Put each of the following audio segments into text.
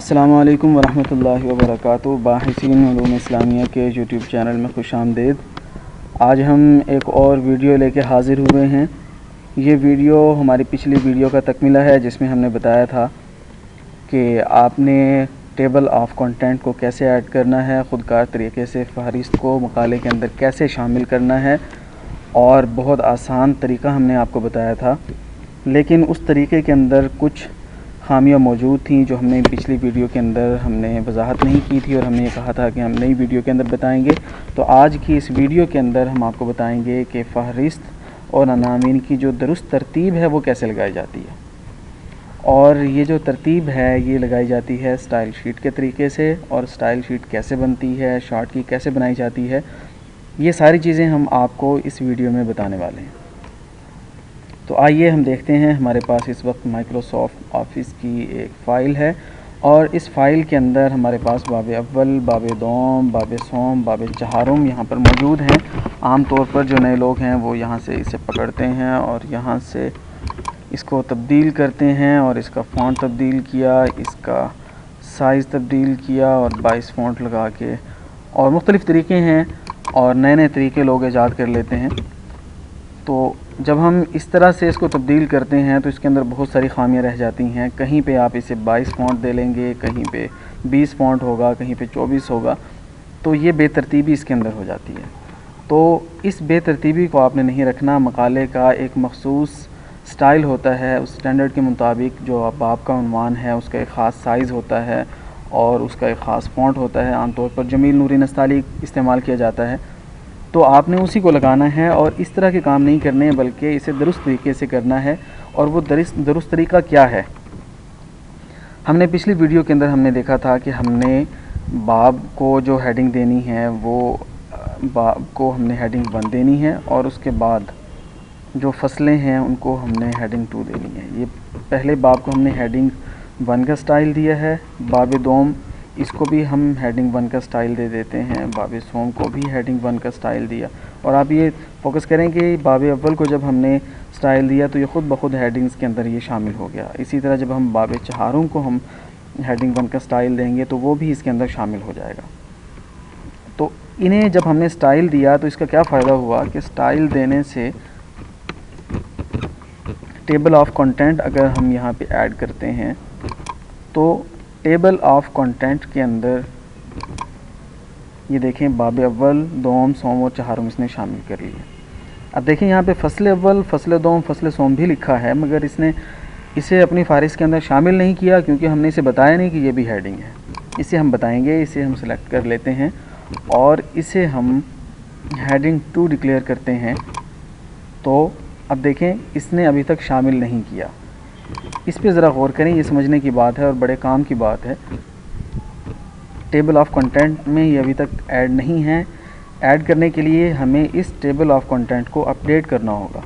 अस्सलामुअलैकुम वरहमतुल्लाहि वबरकातुहू। बाहिसीन उलूम इस्लामिया के यूट्यूब चैनल में खुश आमदीद। आज हम एक और वीडियो लेके हाज़िर हुए हैं। ये वीडियो हमारी पिछली वीडियो का तकमिला है, जिसमें हमने बताया था कि आपने टेबल ऑफ कंटेंट को कैसे ऐड करना है, ख़ुदकार तरीके से फ़हरिस्त को मकाले के अंदर कैसे शामिल करना है, और बहुत आसान तरीका हमने आपको बताया था। लेकिन उस तरीके के अंदर कुछ खामियां मौजूद थी जो हमने पिछली वीडियो के अंदर हमने वजाहत नहीं की थी, और हमने ये कहा था कि हम नई वीडियो के अंदर बताएंगे। तो आज की इस वीडियो के अंदर हम आपको बताएंगे कि फ़हरिस्त और अनामीन की जो दुरुस्त तरतीब है वो कैसे लगाई जाती है। और ये जो तरतीब है ये लगाई जाती है स्टाइल शीट के तरीके से, और स्टाइल शीट कैसे बनती है, शार्ट की कैसे बनाई जाती है, ये सारी चीज़ें हम आपको इस वीडियो में बताने वाले हैं। तो आइए हम देखते हैं। हमारे पास इस वक्त माइक्रोसॉफ्ट ऑफिस की एक फ़ाइल है, और इस फ़ाइल के अंदर हमारे पास बाब अव्वल, बाब दोम, बाब सोम, बाब चहारुम यहाँ पर मौजूद हैं। आम तौर पर जो नए लोग हैं वो यहाँ से इसे पकड़ते हैं और यहाँ से इसको तब्दील करते हैं, और इसका फ़ॉन्ट तब्दील किया, इसका साइज़ तब्दील किया, और 22 फ़ॉन्ट लगा के, और मुख्तलिफ़ तरीके हैं और नए नए तरीके लोग ईजाद कर लेते हैं। तो जब हम इस तरह से इसको तब्दील करते हैं तो इसके अंदर बहुत सारी खामियां रह जाती हैं। कहीं पे आप इसे 22 फ़ॉन्ट दे लेंगे, कहीं पे 20 फ़ॉन्ट होगा, कहीं पे 24 होगा, तो ये बेतरतीबी इसके अंदर हो जाती है। तो इस बेतरतीबी को आपने नहीं रखना। मकाले का एक मखसूस स्टाइल होता है, उस स्टैंडर्ड के मुताबिक जो बाब का उन्वान है उसका एक ख़ास साइज़ होता है और उसका एक ख़ास फ़ॉन्ट होता है। आमतौर पर जमील नूरी नस्ताली इस्तेमाल किया जाता है, तो आपने उसी को लगाना है और इस तरह के काम नहीं करने, बल्कि इसे दुरुस्त तरीके से करना है। और वो दुरुस्त तरीका क्या है, हमने पिछली वीडियो के अंदर हमने देखा था कि हमने बाब को जो हेडिंग देनी है वो बाब को हमने हेडिंग 1 देनी है, और उसके बाद जो फसलें हैं उनको हमने हेडिंग 2 देनी है। ये पहले बाब को हमने हेडिंग 1 का स्टाइल दिया है। बाब दोम, इसको भी हम हेडिंग 1 का स्टाइल दे देते हैं। बाब सोम को भी हेडिंग 1 का स्टाइल दिया। और आप ये फोकस करें कि बाब अव्वल को जब हमने स्टाइल दिया तो ये ख़ुद ब खुद हेडिंग्स के अंदर ये शामिल हो गया। इसी तरह जब हम बाब चहारुम को हम हेडिंग 1 का स्टाइल देंगे तो वो भी इसके अंदर शामिल हो जाएगा। तो इन्हें जब हमने स्टाइल दिया तो इसका क्या फ़ायदा हुआ कि स्टाइल देने से टेबल ऑफ कंटेंट अगर हम यहाँ पे ऐड करते हैं तो टेबल ऑफ कंटेंट के अंदर ये देखें बाब अव्वल, दोम, सोम और चहारुम इसने शामिल कर लिए। अब देखें यहाँ पे फसल अव्वल, फसल दोम, फसल सोम भी लिखा है, मगर इसने इसे अपनी फ़ारिस के अंदर शामिल नहीं किया, क्योंकि हमने इसे बताया नहीं कि ये भी हेडिंग है। इसे हम बताएंगे। इसे हम सेलेक्ट कर लेते हैं और इसे हम हेडिंग 2 डिक्लेयर करते हैं। तो अब देखें इसने अभी तक शामिल नहीं किया। इस पे ज़रा गौर करें, ये समझने की बात है और बड़े काम की बात है। टेबल ऑफ कंटेंट में ये अभी तक ऐड नहीं है। ऐड करने के लिए हमें इस टेबल ऑफ कंटेंट को अपडेट करना होगा।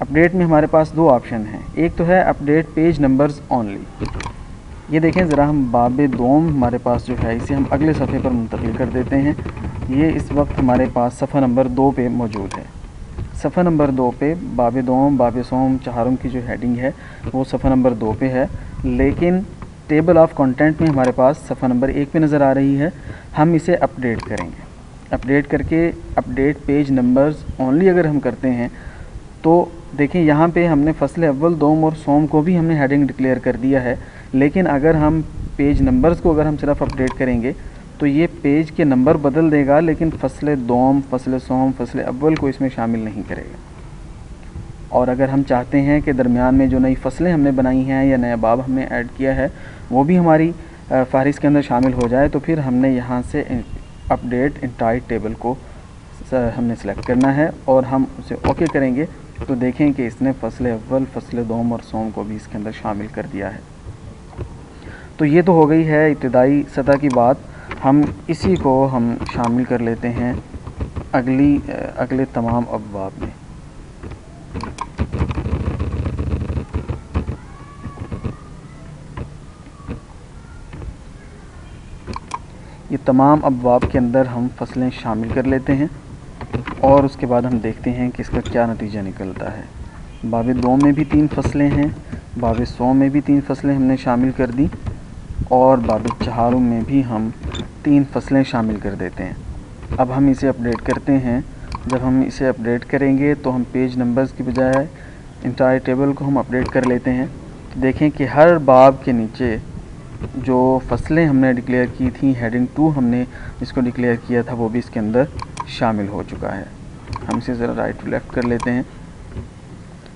अपडेट में हमारे पास 2 ऑप्शन हैं। एक तो है अपडेट पेज नंबर्स ओनली। ये देखें ज़रा, हम बाब दोम हमारे पास जो है इसे हम अगले सफ़े पर मुंतकिल कर देते हैं। ये इस वक्त हमारे पास सफ़ा नंबर 2 पे मौजूद है। सफ़ा नंबर 2 पे बाब दोम, बाब सोम, चहारुम की जो हेडिंग है वो सफ़ा नंबर 2 पे है, लेकिन टेबल ऑफ कंटेंट में हमारे पास सफ़ा नंबर 1 पे नज़र आ रही है। हम इसे अपडेट करेंगे। अपडेट करके अपडेट पेज नंबर्स ओनली अगर हम करते हैं तो देखें यहाँ पे हमने फसल अव्वल, दोम और सोम को भी हमने हेडिंग डिक्लेयर कर दिया है, लेकिन अगर हम पेज नंबर्स को अगर हम सिर्फ अपडेट करेंगे तो ये पेज के नंबर बदल देगा, लेकिन फसल दोम, फसल सोम, फसल अव्वल को इसमें शामिल नहीं करेगा। और अगर हम चाहते हैं कि दरमियान में जो नई फसलें हमने बनाई हैं या नया बाब हमने ऐड किया है वो भी हमारी फ़हरिस्त के अंदर शामिल हो जाए, तो फिर हमने यहाँ से अपडेट इंटायर टेबल को हमने सेलेक्ट करना है और हम उसे ओके करेंगे। तो देखें कि इसने फसल अव्वल, फसल दोम और सोम को भी इसके अंदर शामिल कर दिया है। तो ये तो हो गई है इब्तिदाई सतह की बात। हम इसी को हम शामिल कर लेते हैं अगले तमाम अब्वाब में। ये तमाम अब्वाब के अंदर हम फसलें शामिल कर लेते हैं और उसके बाद हम देखते हैं कि इसका क्या नतीजा निकलता है। बाब दोम में भी 3 फसलें हैं, बाब सोम में भी 3 फसलें हमने शामिल कर दी, और बाब चहारुम में भी हम 3 फसलें शामिल कर देते हैं। अब हम इसे अपडेट करते हैं। जब हम इसे अपडेट करेंगे तो हम पेज नंबर्स की बजाय इंटायर टेबल को हम अपडेट कर लेते हैं। तो देखें कि हर बाब के नीचे जो फसलें हमने डिक्लेयर की थी, हेडिंग 2 हमने इसको डिक्लेयर किया था, वो भी इसके अंदर शामिल हो चुका है। हम इसे ज़रा राइट टू लेफ़्ट कर लेते हैं।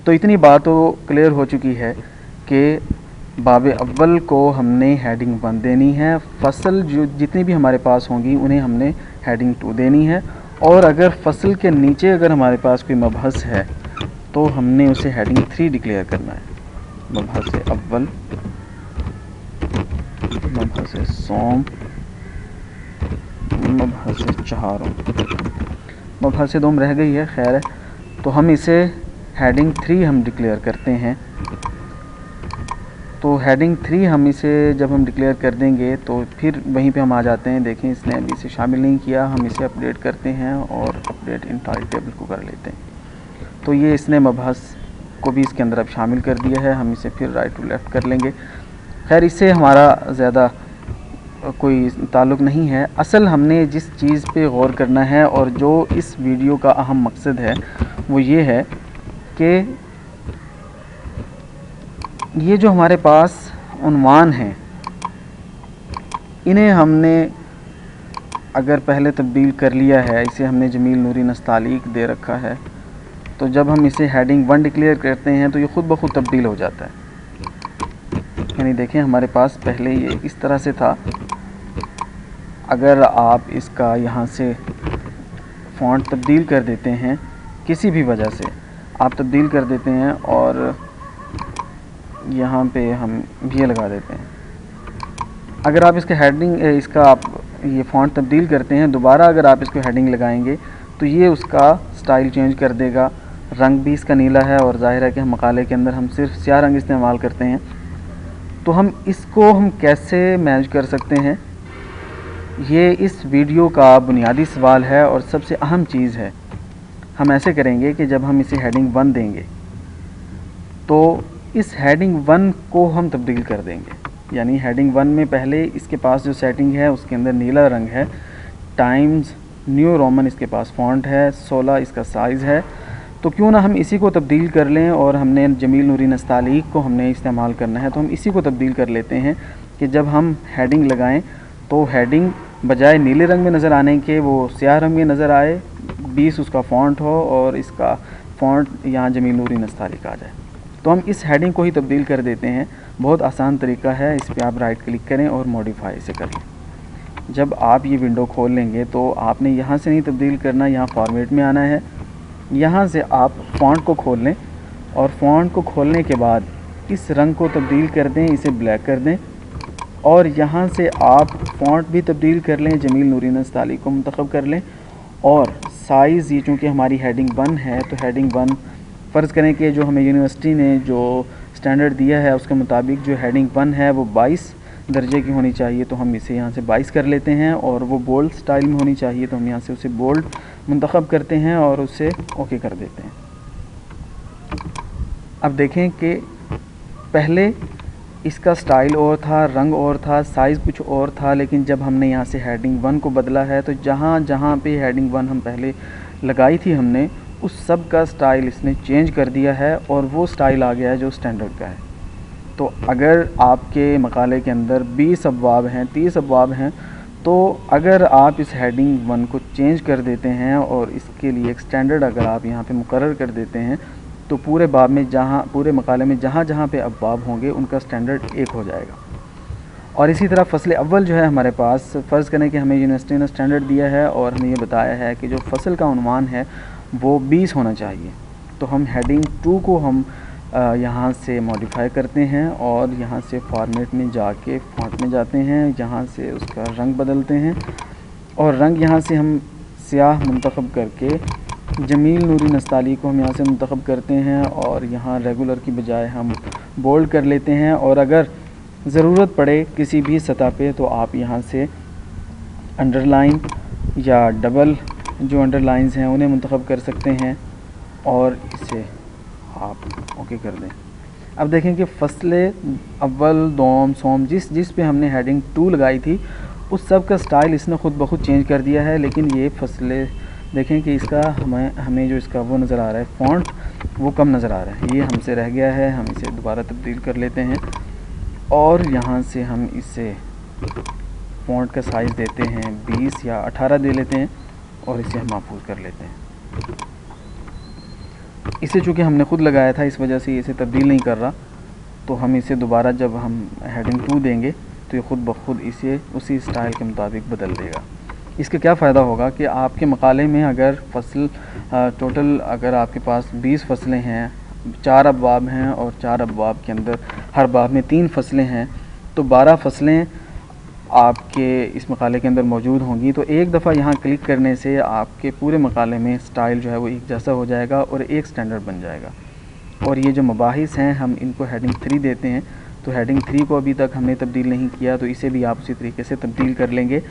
तो इतनी बात तो क्लियर हो चुकी है कि बाब अव्वल को हमने हेडिंग 1 देनी है, फसल जो जितनी भी हमारे पास होंगी उन्हें हमने हेडिंग 2 देनी है, और अगर फसल के नीचे अगर हमारे पास कोई मबहस है तो हमने उसे हेडिंग 3 डिक्लेयर करना है। मबहस अव्वल, मबहस सोम, मबहस चहारुम, मबहस दोम रह गई है, खैर है। तो हम इसे हेडिंग 3 हम डिक्लेयर करते हैं। तो हेडिंग 3 हम इसे जब हम डिक्लेयर कर देंगे तो फिर वहीं पे हम आ जाते हैं। देखें, इसने अभी इसे शामिल नहीं किया, हम इसे अपडेट करते हैं और अपडेट इंटायर टेबल को कर लेते हैं। तो ये इसने मबहस को भी इसके अंदर अब शामिल कर दिया है। हम इसे फिर राइट टू लेफ़्ट कर लेंगे। खैर, इससे हमारा ज़्यादा कोई ताल्लुक़ नहीं है। असल हमने जिस चीज़ पे गौर करना है और जो इस वीडियो का अहम मकसद है वो ये है कि ये जो हमारे पास उन्वान हैं, इन्हें हमने अगर पहले तब्दील कर लिया है, इसे हमने जमील नूरी नस्तालीक दे रखा है, तो जब हम इसे हेडिंग 1 डिक्लेयर करते हैं तो ये ख़ुद ब खुद तब्दील हो जाता है। यानी देखें, हमारे पास पहले ये इस तरह से था। अगर आप इसका यहाँ से फ़ॉन्ट तब्दील कर देते हैं, किसी भी वजह से आप तब्दील कर देते हैं और यहाँ पे हम ये लगा देते हैं। अगर आप इसके हेडिंग इसका आप ये फ़ॉन्ट तब्दील करते हैं, दोबारा अगर आप इसको हेडिंग लगाएंगे तो ये उसका स्टाइल चेंज कर देगा। रंग भी इसका नीला है और ज़ाहिर है कि हम मकाले के अंदर हम सिर्फ स्याह रंग इस्तेमाल करते हैं। तो हम इसको हम कैसे मैनेज कर सकते हैं, ये इस वीडियो का बुनियादी सवाल है और सबसे अहम चीज़ है। हम ऐसे करेंगे कि जब हम इसे हेडिंग 1 देंगे तो इस हेडिंग 1 को हम तब्दील कर देंगे। यानी हेडिंग 1 में पहले इसके पास जो सेटिंग है उसके अंदर नीला रंग है, टाइम्स न्यू रोमन इसके पास फ़ॉन्ट है, 16 इसका साइज़ है। तो क्यों ना हम इसी को तब्दील कर लें, और हमने जमील नूरी नस्तालीक को हमने इस्तेमाल करना है तो हम इसी को तब्दील कर लेते हैं कि जब हम हेडिंग लगाएं तो हेडिंग बजाय नीले रंग में नज़र आने के वो स्याह रंग में नज़र आए, 20 उसका फ़ॉन्ट हो और इसका फ़ॉन्ट यहाँ जमील नूरी नस्तालीक आ जाए। तो हम इस हेडिंग को ही तब्दील कर देते हैं। बहुत आसान तरीका है। इस पर आप राइट क्लिक करें और मॉडिफाई इसे कर लें। जब आप ये विंडो खोल लेंगे तो आपने यहाँ से नहीं तब्दील करना, यहाँ फॉर्मेट में आना है। यहाँ से आप फ़ॉन्ट को खोल लें और फ़ॉन्ट को खोलने के बाद इस रंग को तब्दील कर दें, इसे ब्लैक कर दें, और यहाँ से आप फ़ॉन्ट भी तब्दील कर लें, जमील नूरी नस्तालीक को मुंतखब कर लें। और साइज़, ये चूँकि हमारी हेडिंग 1 है तो हेडिंग 1 फ़र्ज़ करें कि जो हमें यूनिवर्सिटी ने जो स्टैंडर्ड दिया है उसके मुताबिक जो हेडिंग 1 है वो 22 दर्जे की होनी चाहिए। तो हम इसे यहाँ से 22 कर लेते हैं, और वो बोल्ड स्टाइल में होनी चाहिए तो हम यहाँ से उसे बोल्ड मुंतखब करते हैं और उसे ओके कर देते हैं। अब देखें कि पहले इसका स्टाइल और था, रंग और था, साइज़ कुछ और था, लेकिन जब हमने यहाँ से हेडिंग 1 को बदला है तो जहाँ जहाँ पे हेडिंग 1 हम पहले लगाई थी हमने, उस सब का स्टाइल इसने चेंज कर दिया है और वो स्टाइल आ गया है जो स्टैंडर्ड का है। तो अगर आपके मकाले के अंदर 20 अबवाब हैं, 30 अबवाब हैं, तो अगर आप इस हेडिंग 1 को चेंज कर देते हैं और इसके लिए एक स्टैंडर्ड अगर आप यहाँ पे मुकर्रर कर देते हैं तो पूरे बाब में पूरे मकाले में जहाँ जहाँ पे अबवाब होंगे उनका स्टैंडर्ड एक हो जाएगा। और इसी तरह फसल अव्वल जो है हमारे पास, फ़र्ज़ करें कि हमें यूनिवर्सिटी ने स्टैंडर्ड दिया है और हमें ये बताया है कि जो फसल का उन्वान है वो 20 होना चाहिए। तो हम हेडिंग 2 को हम यहाँ से मॉडिफाई करते हैं और यहाँ से फॉर्मेट में जाके फ़ॉन्ट में जाते हैं, यहाँ से उसका रंग बदलते हैं और रंग यहाँ से हम स्याह मुंतखब करके जमील नूरी नस्तालीक को हम यहाँ से मुंतखब करते हैं और यहाँ रेगुलर की बजाय हम बोल्ड कर लेते हैं। और अगर ज़रूरत पड़े किसी भी सतह पे तो आप यहाँ से अंडरलाइन या डबल जो अंडरलाइंस हैं उन्हें मुंतखब कर सकते हैं और इसे आप ओके कर दें। अब देखें कि फसले अव्वल, दोम, सोम जिस पे हमने हेडिंग 2 लगाई थी उस सब का स्टाइल इसने ख़ुद ब खुद चेंज कर दिया है। लेकिन ये फसले देखें कि इसका हमें जो इसका वो नज़र आ रहा है फ़ॉन्ट वो कम नज़र आ रहा है, ये हमसे रह गया है। हम इसे दोबारा तब्दील कर लेते हैं और यहाँ से हम इसे फ़ॉन्ट का साइज़ देते हैं 20 या 18 दे लेते हैं और इसे हम महफूज कर लेते हैं। इसे चूँकि हमने ख़ुद लगाया था इस वजह से इसे तब्दील नहीं कर रहा, तो हम इसे दोबारा जब हम हेडिंग 2 देंगे तो ये ख़ुद ब खुद इसे उसी स्टाइल के मुताबिक बदल देगा। इसका क्या फ़ायदा होगा कि आपके मकाले में अगर फसल टोटल अगर आपके पास 20 फसलें हैं, 4 अबवाब हैं और 4 अबवाब के अंदर हर बाब में 3 फसलें हैं, तो 12 फसलें आपके इस मकाले के अंदर मौजूद होंगी। तो एक दफ़ा यहाँ क्लिक करने से आपके पूरे मकाले में स्टाइल जो है वो एक जैसा हो जाएगा और एक स्टैंडर्ड बन जाएगा। और ये जो मबाहिस हैं हम इनको हेडिंग 3 देते हैं, तो हेडिंग 3 को अभी तक हमने तब्दील नहीं किया, तो इसे भी आप उसी तरीके से तब्दील कर लेंगे।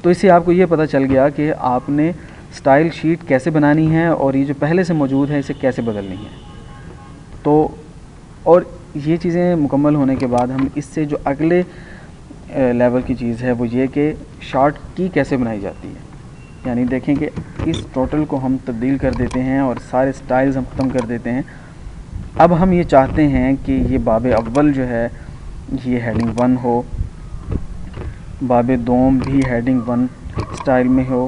तो इससे आपको ये पता चल गया कि आपने स्टाइल शीट कैसे बनानी है और ये जो पहले से मौजूद है इसे कैसे बदलनी है। तो और ये चीज़ें मुकम्मल होने के बाद हम इससे जो अगले लेवल की चीज़ है वो ये कि शॉर्ट की कैसे बनाई जाती है। यानी देखें कि इस टोटल को हम तब्दील कर देते हैं और सारे स्टाइल्स हम ख़त्म कर देते हैं। अब हम ये चाहते हैं कि ये बाब अव्वल जो है ये हेडिंग 1 हो, बाब दोम भी हेडिंग 1 स्टाइल में हो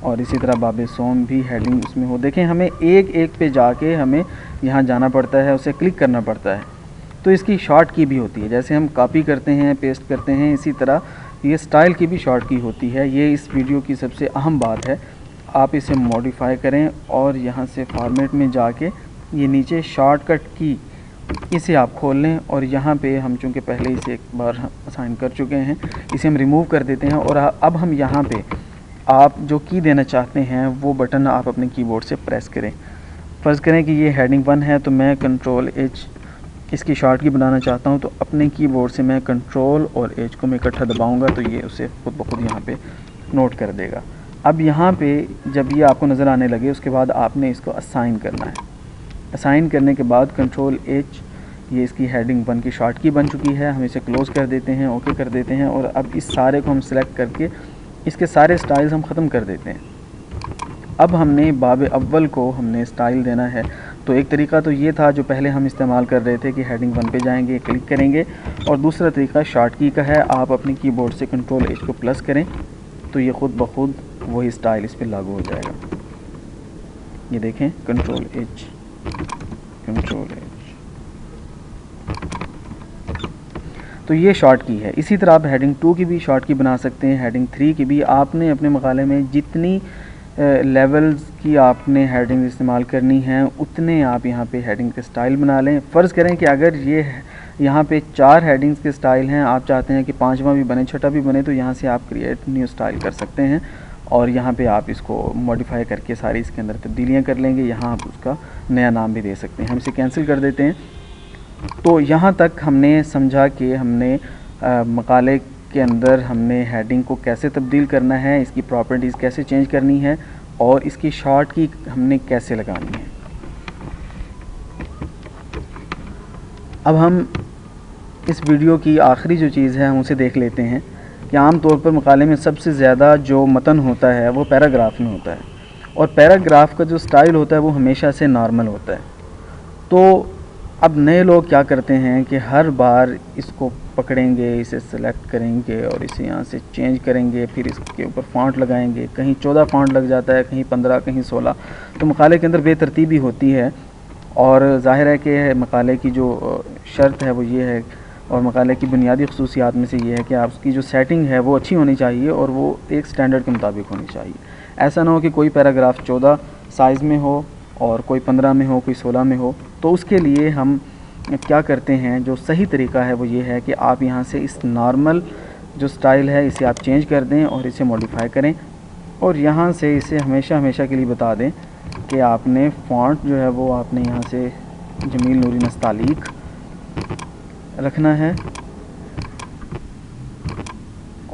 और इसी तरह बाब सोम भी हेडिंग उसमें हो। देखें हमें एक एक पे जाके हमें यहाँ जाना पड़ता है, उसे क्लिक करना पड़ता है। तो इसकी शॉर्ट की भी होती है, जैसे हम कॉपी करते हैं पेस्ट करते हैं, इसी तरह ये स्टाइल की भी शॉर्ट की होती है। ये इस वीडियो की सबसे अहम बात है। आप इसे मॉडिफाई करें और यहाँ से फॉर्मेट में जाके ये नीचे शॉर्टकट की इसे आप खोल लें और यहाँ पे हम चूँकि पहले इसे एक बार असाइन कर चुके हैं इसे हम रिमूव कर देते हैं। और अब हम यहाँ पे आप जो की देना चाहते हैं वो बटन आप अपने कीबोर्ड से प्रेस करें। फ़र्ज़ करें कि ये हेडिंग 1 है तो मैं कंट्रोल H इसकी शॉर्ट की बनाना चाहता हूँ, तो अपने कीबोर्ड से मैं कंट्रोल और H को मैं इकट्ठा दबाऊँगा तो ये उसे खुद ब खुद यहाँ पे नोट कर देगा। अब यहाँ पे जब ये आपको नज़र आने लगे उसके बाद आपने इसको असाइन करना है। असाइन करने के बाद कंट्रोल H ये इसकी हेडिंग 1 की शॉर्ट की बन चुकी है। हम इसे क्लोज़ कर देते हैं, ओके कर देते हैं और अब इस सारे को हम सिलेक्ट करके इसके सारे स्टाइल्स हम ख़त्म कर देते हैं। अब हमने बाब अव्वल को हमने स्टाइल देना है। तो एक तरीका तो ये था जो पहले हम इस्तेमाल कर रहे थे कि हेडिंग 1 पे जाएंगे, क्लिक करेंगे, और दूसरा तरीका शॉर्ट की का है। आप अपने कीबोर्ड से कंट्रोल H को प्लस करें तो ये ख़ुद ब खुद वही स्टाइल इस पर लागू हो जाएगा। ये देखें कंट्रोल H, कंट्रोल H, तो ये शॉर्ट की है। इसी तरह आप हेडिंग 2 की भी शॉर्ट की बना सकते हैं, हेडिंग 3 की भी। आपने अपने मकाले में जितनी लेवल्स की आपने हेडिंग इस्तेमाल करनी है उतने आप यहाँ पे हेडिंग के स्टाइल बना लें। फ़र्ज़ करें कि अगर ये यहाँ पे 4 हेडिंग्स के स्टाइल हैं, आप चाहते हैं कि 5वां भी बने, 6ठा भी बने, तो यहाँ से आप क्रिएट न्यू स्टाइल कर सकते हैं और यहाँ पे आप इसको मॉडिफाई करके सारी इसके अंदर तब्दीलियाँ कर लेंगे। यहाँ आप उसका नया नाम भी दे सकते हैं। हम इसे कैंसिल कर देते हैं। तो यहाँ तक हमने समझा कि हमने मकाले के अंदर हमने हेडिंग को कैसे तब्दील करना है, इसकी प्रॉपर्टीज़ कैसे चेंज करनी है और इसकी शॉर्ट की हमने कैसे लगानी है। अब हम इस वीडियो की आखिरी जो चीज़ है हम उसे देख लेते हैं कि आम तौर पर मकाले में सबसे ज़्यादा जो मतन होता है वो पैराग्राफ में होता है और पैराग्राफ का जो स्टाइल होता है वो हमेशा से नॉर्मल होता है। तो अब नए लोग क्या करते हैं कि हर बार इसको पकड़ेंगे, इसे सेलेक्ट करेंगे और इसे यहाँ से चेंज करेंगे, फिर इसके ऊपर फ़ॉन्ट लगाएंगे। कहीं 14 फ़ॉन्ट लग जाता है, कहीं 15, कहीं 16। तो मकाले के अंदर बेतरतीबी होती है और ज़ाहिर है कि मकाले की जो शर्त है वो ये है और मकाले की बुनियादी खसूसियात में से ये है कि आपकी जो सेटिंग है वो अच्छी होनी चाहिए और वो एक स्टैंडर्ड के मुताबिक होनी चाहिए। ऐसा ना हो कि कोई पैराग्राफ 14 साइज़ में हो और कोई 15 में हो, कोई 16 में हो। तो उसके लिए हम क्या करते हैं, जो सही तरीका है वो ये है कि आप यहाँ से इस नॉर्मल जो स्टाइल है इसे आप चेंज कर दें और इसे मॉडिफाई करें और यहाँ से इसे हमेशा के लिए बता दें कि आपने फ़ॉन्ट जो है वो आपने यहाँ से जमील नूरी नस्तालीक रखना है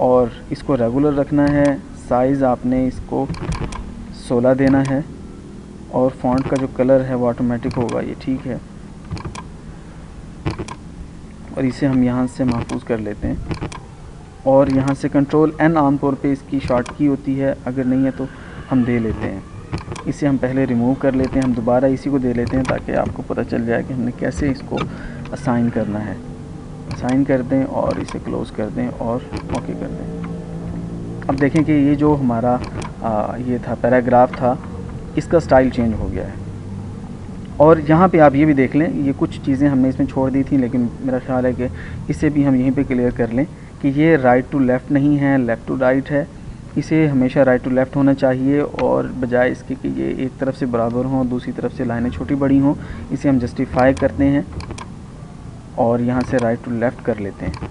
और इसको रेगुलर रखना है। साइज़ आपने इसको 16 देना है और फ़ॉन्ट का जो कलर है वो ऑटोमेटिक होगा, ये ठीक है। और इसे हम यहाँ से महफूज कर लेते हैं और यहाँ से कंट्रोल N आमतौर पे इसकी शॉर्ट की होती है, अगर नहीं है तो हम दे लेते हैं। इसे हम पहले रिमूव कर लेते हैं, हम दोबारा इसी को दे लेते हैं ताकि आपको पता चल जाए कि हमने कैसे इसको असाइन करना है। असाइन कर दें और इसे क्लोज़ कर दें और ओके कर दें। अब देखें कि ये जो हमारा ये था पैराग्राफ था, इसका स्टाइल चेंज हो गया है। और यहाँ पे आप ये भी देख लें, ये कुछ चीज़ें हमने इसमें छोड़ दी थी, लेकिन मेरा ख्याल है कि इसे भी हम यहीं पे क्लियर कर लें कि ये राइट टू लेफ़्ट नहीं है, लेफ़्ट टू राइट है। इसे हमेशा राइट टू लेफ़्ट होना चाहिए और बजाय इसके कि ये एक तरफ से बराबर हों, दूसरी तरफ से लाइनें छोटी बड़ी हों। इसे हम जस्टिफाई करते हैं और यहाँ से राइट टू लेफ़्ट कर लेते हैं।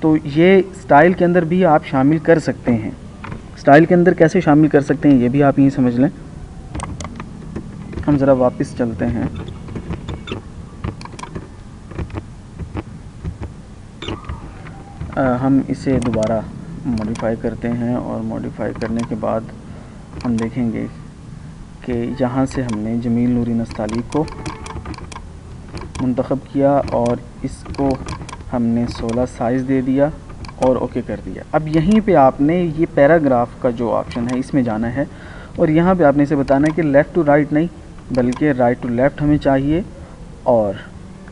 तो ये स्टाइल के अंदर भी आप शामिल कर सकते हैं। स्टाइल के अंदर कैसे शामिल कर सकते हैं ये भी आप यहीं समझ लें। हम ज़रा वापस चलते हैं। हम इसे दोबारा मॉडिफाई करते हैं और मॉडिफाई करने के बाद हम देखेंगे कि यहाँ से हमने जमील नूरी नस्ताली को मुंतखब किया और इसको हमने 16 साइज़ दे दिया और ओके कर दिया। अब यहीं पे आपने ये पैराग्राफ का जो ऑप्शन है इसमें जाना है और यहाँ पे आपने इसे बताना है कि लेफ़्ट टू राइट नहीं बल्कि राइट टू लेफ़्ट हमें चाहिए, और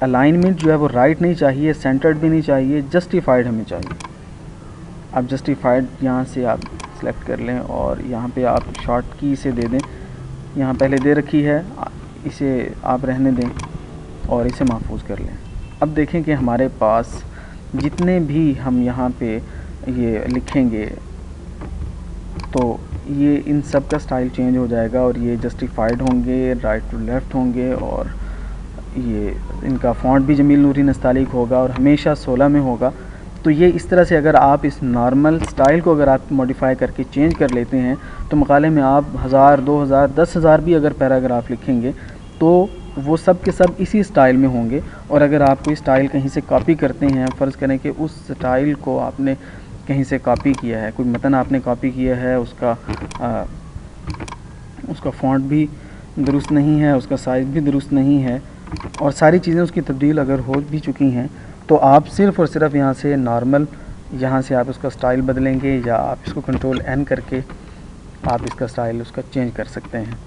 अलाइनमेंट जो है वो राइट नहीं चाहिए, सेंटर्ड भी नहीं चाहिए, जस्टिफाइड हमें चाहिए। आप जस्टिफाइड यहाँ से आप सेलेक्ट कर लें और यहाँ पे आप शॉर्ट की इसे दे दें। यहाँ पहले दे रखी है, इसे आप रहने दें और इसे महफूज कर लें। अब देखें कि हमारे पास जितने भी हम यहाँ पे ये लिखेंगे तो ये इन सब का स्टाइल चेंज हो जाएगा और ये जस्टिफाइड होंगे, राइट टू लेफ़्ट होंगे और ये इनका फ़ॉन्ट भी जमील नूरी नस्तालिक होगा और हमेशा 16 में होगा। तो ये इस तरह से अगर आप इस नॉर्मल स्टाइल को अगर आप मॉडिफाई करके चेंज कर लेते हैं तो मकाले में आप 1000, 2000, 10,000 भी अगर पैराग्राफ लिखेंगे तो वो सब के सब इसी स्टाइल में होंगे। और अगर आप कोई स्टाइल कहीं से कॉपी करते हैं, फ़र्ज़ करें कि उस स्टाइल को आपने कहीं से कॉपी किया है, कोई मतन आपने कॉपी किया है, उसका फ़ॉन्ट भी दुरुस्त नहीं है, उसका साइज़ भी दुरुस्त नहीं है और सारी चीज़ें उसकी तब्दील अगर हो भी चुकी हैं, तो आप सिर्फ़ और सिर्फ यहाँ से नॉर्मल यहाँ से आप उसका स्टाइल बदलेंगे या आप इसको कंट्रोल N करके आप इसका स्टाइल उसका चेंज कर सकते हैं।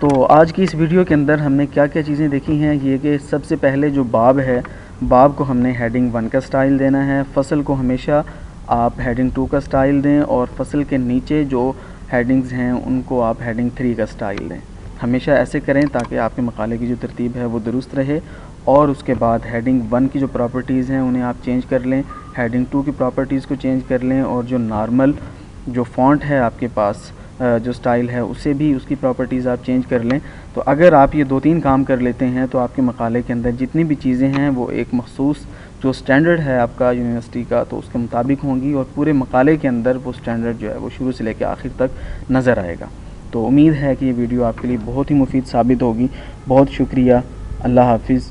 तो आज की इस वीडियो के अंदर हमने क्या क्या चीज़ें देखी हैं, ये कि सबसे पहले जो बाब है, बाब को हमने हेडिंग 1 का स्टाइल देना है, फसल को हमेशा आप हेडिंग 2 का स्टाइल दें और फसल के नीचे जो हेडिंग्स हैं उनको आप हेडिंग 3 का स्टाइल दें। हमेशा ऐसे करें ताकि आपके मकाले की जो तरतीब है वो दुरुस्त रहे। और उसके बाद हेडिंग 1 की जो प्रॉपर्टीज़ हैं उन्हें आप चेंज कर लें, हेडिंग 2 की प्रॉपर्टीज़ को चेंज कर लें और जो नॉर्मल जो फ़ॉन्ट है आपके पास जो स्टाइल है उसे भी उसकी प्रॉपर्टीज़ आप चेंज कर लें। तो अगर आप ये 2-3 काम कर लेते हैं तो आपके मकाले के अंदर जितनी भी चीज़ें हैं वो एक मखसूस जो स्टैंडर्ड है आपका यूनिवर्सिटी का तो उसके मुताबिक होंगी और पूरे मकाले के अंदर वो स्टैंडर्ड जो है वो शुरू से लेकर आखिर तक नज़र आएगा। तो उम्मीद है कि ये वीडियो आपके लिए बहुत ही मुफीद साबित होगी। बहुत शुक्रिया। अल्लाह हाफिज़।